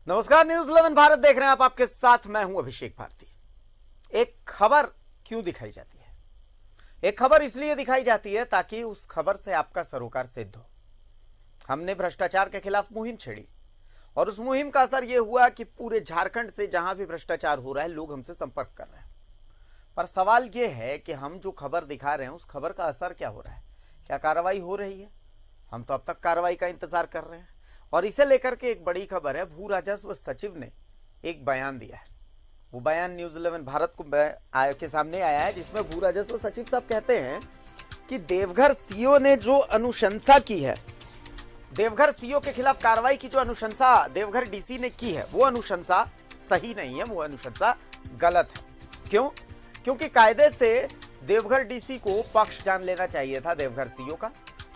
नमस्कार, न्यूज 11 भारत देख रहे हैं आप। आपके साथ मैं हूं अभिषेक भारती। एक खबर क्यों दिखाई जाती है? एक खबर इसलिए दिखाई जाती है ताकि उस खबर से आपका सरोकार सिद्ध हो। हमने भ्रष्टाचार के खिलाफ मुहिम छेड़ी और उस मुहिम का असर यह हुआ कि पूरे झारखंड से जहां भी भ्रष्टाचार हो रहा है लोग हमसे संपर्क कर रहे हैं। पर सवाल यह है कि हम जो खबर दिखा रहे हैं उस खबर का असर क्या हो रहा है? क्या कार्रवाई हो रही है? हम तो अब तक कार्रवाई का इंतजार कर रहे हैं और इसे लेकर के एक बड़ी खबर है। भू राजस्व सचिव ने एक बयान दिया है। वो बयान न्यूज 11 भारत को के सामने आया है, जिसमें भू राजस्व सचिव साहब कहते हैं कि देवघर सीओ ने जो अनुशंसा की है, देवघर सीओ के खिलाफ कार्रवाई की जो अनुशंसा देवघर डीसी ने की है, वो अनुशंसा सही नहीं है, वो अनुशंसा गलत है। क्यों? क्योंकि कायदे से देवघर डीसी को पक्ष जान लेना चाहिए था देवघर सीओ का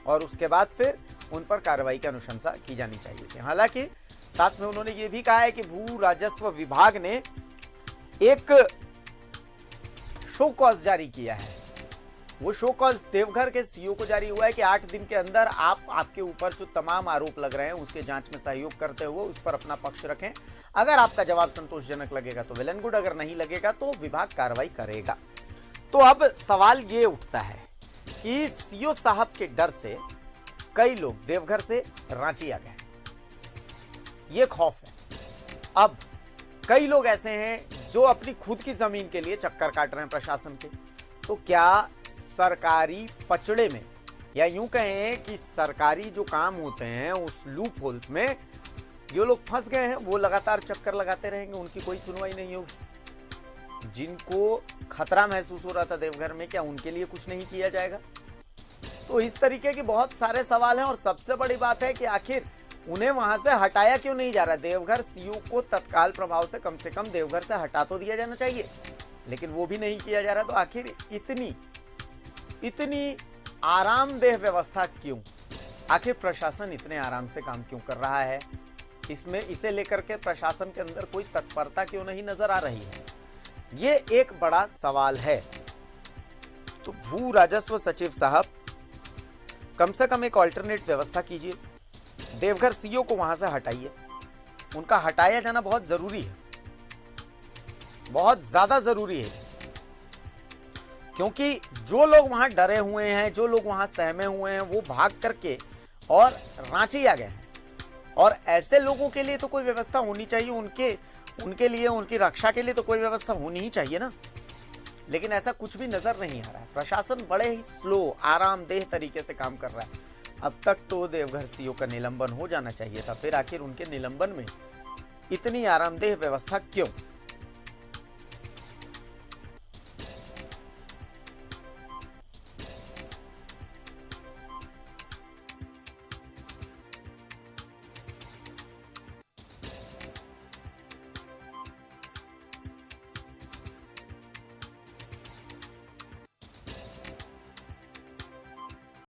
और उसके बाद फिर उन पर कार्रवाई की अनुशंसा की जानी चाहिए थी। हालांकि साथ में उन्होंने ये भी कहा है कि भू राजस्व विभाग ने एक शो कॉज जारी किया है। वो शो कॉज देवघर के सीओ को जारी हुआ है कि 8 दिन के अंदर आपके ऊपर जो तमाम आरोप लग रहे हैं उसके जांच में सहयोग करते हुए उस पर अपना पक्ष रखें। अगर आपका जवाब संतोषजनक लगेगा तो वेल एंड गुड, अगर नहीं लगेगा तो विभाग कार्रवाई करेगा। तो अब सवाल ये उठता है कि सीओ साहब के डर से कई लोग देवघर से रांची आ गए। ये खौफ है। अब कई लोग ऐसे हैं जो अपनी खुद की जमीन के लिए चक्कर काट रहे हैं प्रशासन के। तो क्या सरकारी पचड़े में, या यूं कहें कि सरकारी जो काम होते हैं उस लूप होल्स में जो लोग फंस गए हैं, वो लगातार चक्कर लगाते रहेंगे, उनकी कोई सुनवाई नहीं होगी। जिनको खतरा महसूस हो रहा था देवघर में, क्या उनके लिए कुछ नहीं किया जाएगा? तो इस तरीके के बहुत सारे सवाल हैं और सबसे बड़ी बात है कि आखिर उन्हें वहां से हटाया क्यों नहीं जा रहा? देवघर सीओ को तत्काल प्रभाव से कम देवघर से हटा तो दिया जाना चाहिए, लेकिन वो भी नहीं किया जा रहा। तो आखिर इतनी आरामदेह व्यवस्था क्यों? आखिर प्रशासन इतने आराम से काम क्यों कर रहा है? इसे लेकर के प्रशासन के अंदर कोई तत्परता क्यों नहीं नजर आ रही है? ये एक बड़ा सवाल है। तो भू राजस्व सचिव साहब, कम से कम एक ऑल्टरनेट व्यवस्था कीजिए। देवघर सीओ को वहां से हटाइए। उनका हटाया जाना बहुत जरूरी है, बहुत ज्यादा जरूरी है, क्योंकि जो लोग वहां डरे हुए हैं, जो लोग वहां सहमे हुए हैं, वो भाग करके और रांची आ गए हैं। और ऐसे लोगों के लिए तो कोई व्यवस्था होनी चाहिए, उनके लिए, उनकी रक्षा के लिए तो कोई व्यवस्था होनी ही चाहिए ना। लेकिन ऐसा कुछ भी नजर नहीं आ रहा है। प्रशासन बड़े ही स्लो, आरामदेह तरीके से काम कर रहा है। अब तक तो देवघर सीओ का निलंबन हो जाना चाहिए था, फिर आखिर उनके निलंबन में इतनी आरामदेह व्यवस्था क्यों?